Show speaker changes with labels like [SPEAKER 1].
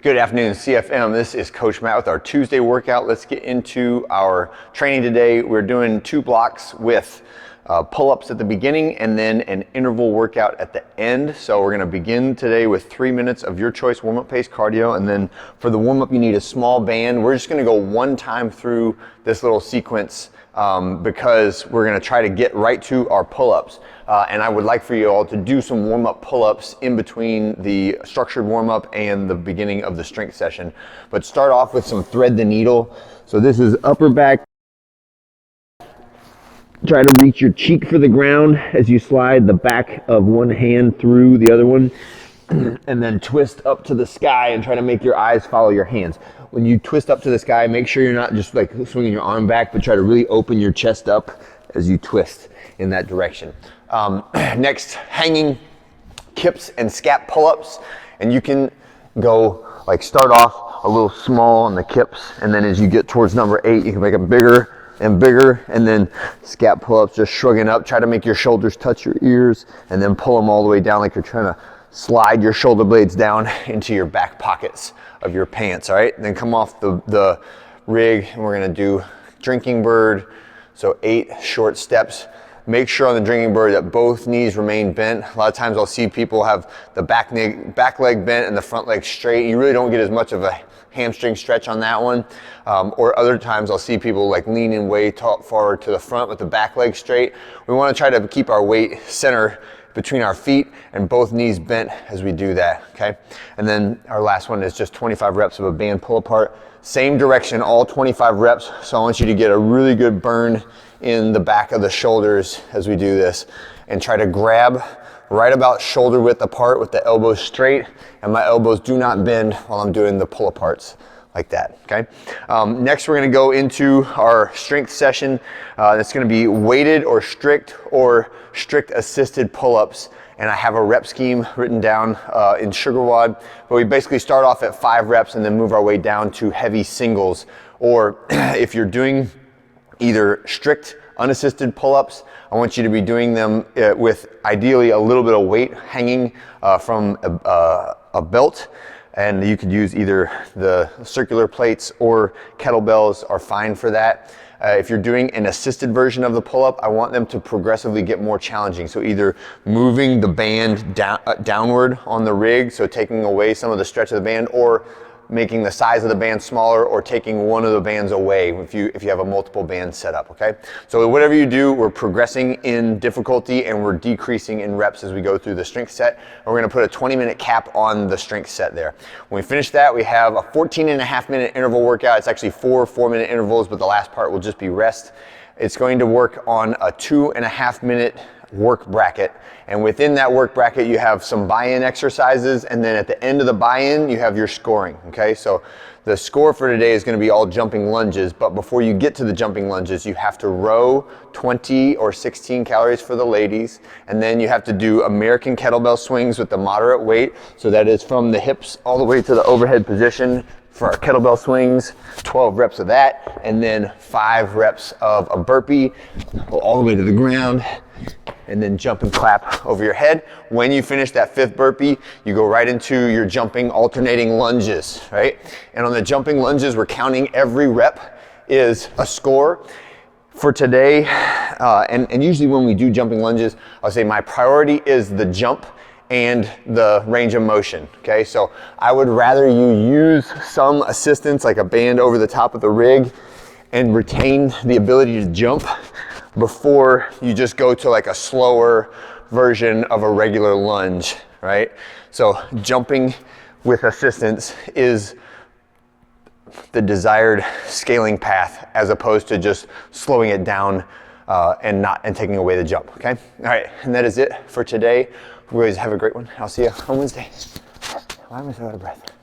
[SPEAKER 1] Good afternoon, CFM. This is Coach Matt with our Tuesday workout. Let's get into our training today. We're doing 2 blocks with pull-ups at the beginning and then an interval workout at the end. So we're gonna begin today with 3 minutes of your choice warm-up pace cardio. And then for the warm-up, you need a small band. We're just gonna go one time through this little sequence because we're gonna try to get right to our pull-ups. And I would like for you all to do some warm-up pull-ups in between the structured warm-up and the beginning of the strength session. But start off with some thread the needle. So this is upper back. Try to reach your cheek for the ground as you slide the back of one hand through the other one. And then twist up to the sky and try to make your eyes follow your hands. When you twist up to the sky, make sure you're not just like swinging your arm back, but try to really open your chest up as you twist in that direction. Next, hanging kips and scap pull-ups. And you can go like start off a little small on the kips, and then as you get towards number 8, you can make them bigger and bigger, and then scap pull-ups, just shrugging up. Try to make your shoulders touch your ears, and then pull them all the way down like you're trying to slide your shoulder blades down into your back pockets of your pants, all right? And then come off the rig, and we're gonna do drinking bird. So 8 short steps. Make sure on the drinking bird that both knees remain bent. A lot of times I'll see people have the back leg bent and the front leg straight. You really don't get as much of a hamstring stretch on that one. Or other times I'll see people like leaning way forward to the front with the back leg straight. We wanna try to keep our weight center between our feet and both knees bent as we do that, okay? And then our last one is just 25 reps of a band pull apart. Same direction, all 25 reps. So I want you to get a really good burn in the back of the shoulders as we do this, and try to grab right about shoulder width apart with the elbows straight, and my elbows do not bend while I'm doing the pull aparts like that, okay? Next, we're gonna go into our strength session. It's gonna be weighted or strict assisted pull-ups. And I have a rep scheme written down in SugarWOD, but we basically start off at 5 reps and then move our way down to heavy singles. Or if you're doing either strict unassisted pull-ups, I want you to be doing them with ideally a little bit of weight hanging from a belt. And you could use either the circular plates or kettlebells are fine for that. If you're doing an assisted version of the pull-up, I want them to progressively get more challenging. So either moving the band downward on the rig, so taking away some of the stretch of the band, or making the size of the band smaller, or taking one of the bands away if you have a multiple band setup, okay? So whatever you do, we're progressing in difficulty and we're decreasing in reps as we go through the strength set. And we're gonna put a 20-minute cap on the strength set there. When we finish that, we have a 14.5-minute interval workout. It's actually 4 4-minute intervals, but the last part will just be rest. It's going to work on a 2.5-minute work bracket, and within that work bracket you have some buy-in exercises, and then at the end of the buy-in you have your scoring, okay? So the score for today is going to be all jumping lunges, but before you get to the jumping lunges you have to row 20 or 16 calories for the ladies, and then you have to do American kettlebell swings with the moderate weight, so that is from the hips all the way to the overhead position. For our kettlebell swings, 12 reps of that, and then 5 reps of a burpee all the way to the ground, and then jump and clap over your head. When you finish that 5th burpee, you go right into your jumping alternating lunges, right? And on the jumping lunges, we're counting every rep is a score. For today, and usually when we do jumping lunges, I'll say my priority is the jump and the range of motion, okay? So I would rather you use some assistance like a band over the top of the rig and retain the ability to jump before you just go to like a slower version of a regular lunge, right? So jumping with assistance is the desired scaling path as opposed to just slowing it down and taking away the jump, okay? All right, and that is it for today. You guys have a great one. I'll see you on Wednesday. Why am I so out of breath?